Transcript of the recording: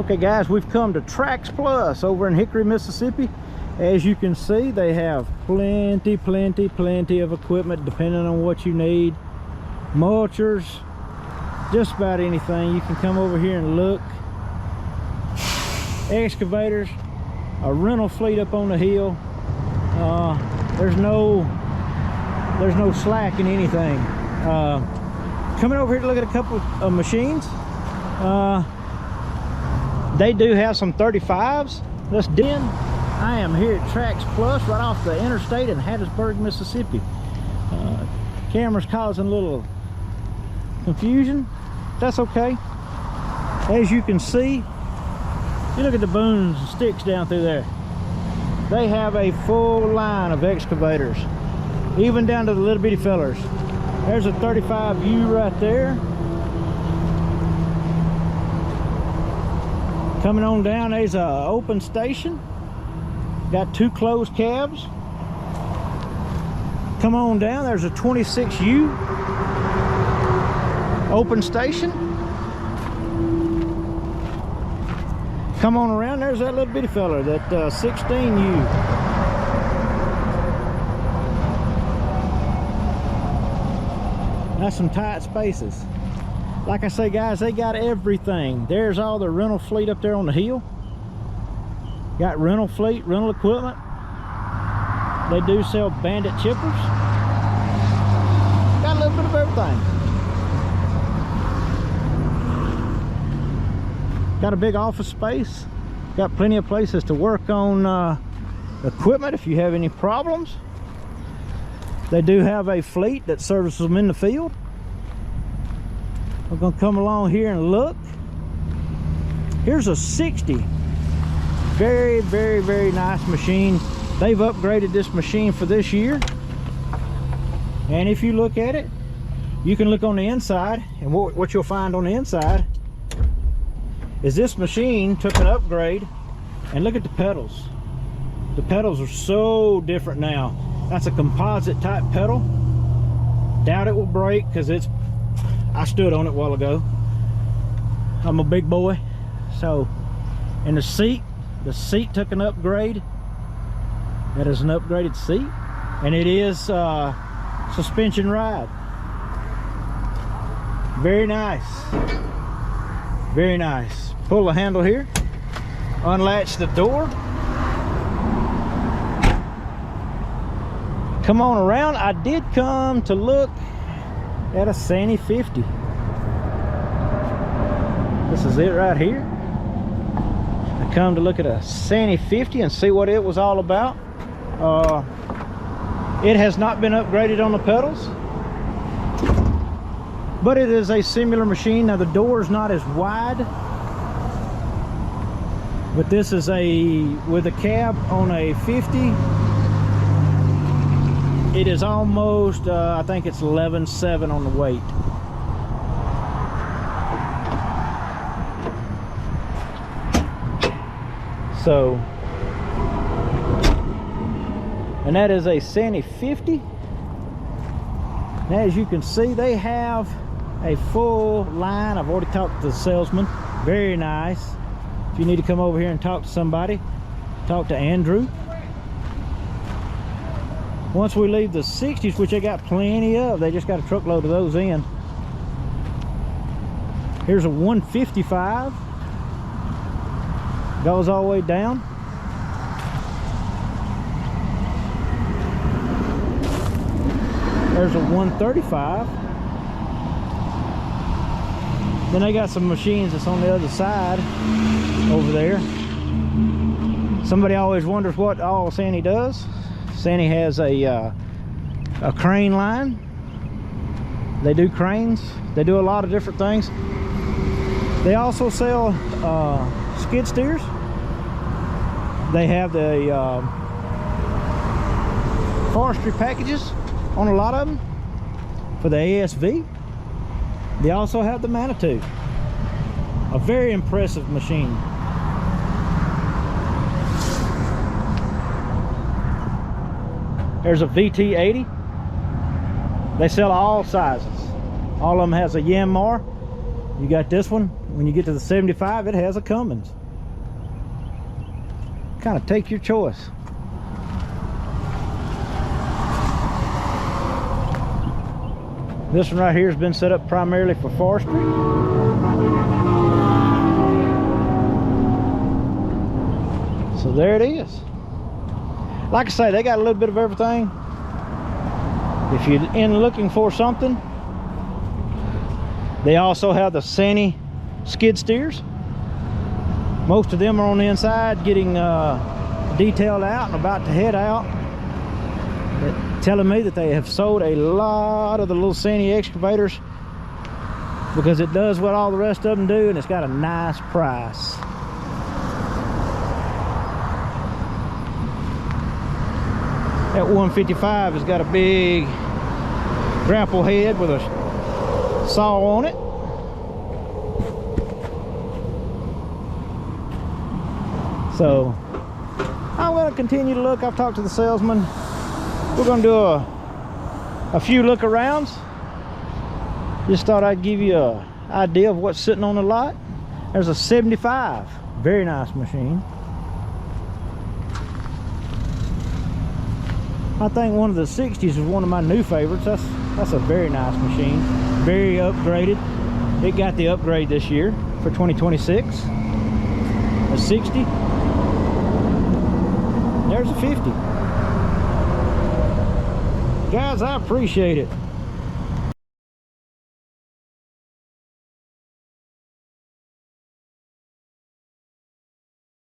Okay guys, we've come to TraxPlus over in Hickory, Mississippi. As you can see, they have plenty of equipment depending on what you need. Mulchers, just about anything. You can come over here and look. Excavators, a rental fleet up on the hill. There's no slack in anything. Coming over here to look at a couple of machines. They do have some 35s. Let's dig in. I am here at TraxPlus right off the interstate in Hattiesburg, Mississippi. Camera's causing a little confusion. That's okay. As you can see, you look at the booms and sticks down through there. They have a full line of excavators, even down to the little bitty fellers. There's a 35U right there. Coming on down, there's an open station. Got two closed cabs. Come on down, there's a 26U open station. Come on around, there's that little bitty fella, that 16U. That's some tight spaces. Like I say guys, they got everything. There's all the rental fleet up there on the hill. Got rental fleet, rental equipment. They do sell bandit chippers. Got a little bit of everything. Got a big office space. Got plenty of places to work on equipment if you have any problems. They do have a fleet that services them in the field. We're gonna come along here and look. Here's a 60. Very nice machine. They've upgraded this machine for this year. And if you look at it, you can look on the inside, and what you'll find on the inside is this machine took an upgrade. And look at the pedals. The pedals are so different now. That's a composite type pedal. Doubt it will break because I stood on it a while ago. I'm a big boy. So, and the seat took an upgrade. That is an upgraded seat. And it is suspension ride. Very nice. Very nice. Pull the handle here. Unlatch the door. Come on around. I did come to look at a Sani 50. This is it right here. I come to look at a Sani 50 and see what it was all about. It has not been upgraded on the pedals, but it is a similar machine. Now the door is not as wide, but this is with a cab on a 50. It is almost, I think it's 11.7 on the weight. So, and that is a Sani 50. And as you can see, they have a full line. I've already talked to the salesman. Very nice. If you need to come over here and talk to somebody, talk to Andrew. Once we leave the 60s, which they got plenty of, they just got a truckload of those in. Here's a 155. Goes all the way down. There's a 135. Then they got some machines that's on the other side over there. Somebody always wonders what all Sani does. Sani has a crane line. They do cranes. They do a lot of different things. They also sell skid steers. They have the forestry packages on a lot of them for the ASV. They also have the Manitou. A very impressive machine. There's a VT80. They sell all sizes. All of them has a Yanmar. You got this one. When you get to the 75, it has a Cummins. Kind of take your choice. This one right here has been set up primarily for forestry. So there it is. Like I say, they got a little bit of everything. If you're in looking for something, they also have the Sani skid steers. Most of them are on the inside getting detailed out and about to head out. But telling me that they have sold a lot of the little Sani excavators because it does what all the rest of them do, and it's got a nice price. That 155 has got a big grapple head with a saw on it. So I'm going to continue to look. I've talked to the salesman. We're going to do a few look arounds. Just thought I'd give you an idea of what's sitting on the lot. There's a 75, very nice machine. I think one of the 60s is one of my new favorites. That's a very nice machine, very upgraded. It got the upgrade this year for 2026. A 60. There's a 50. Guys, I appreciate it.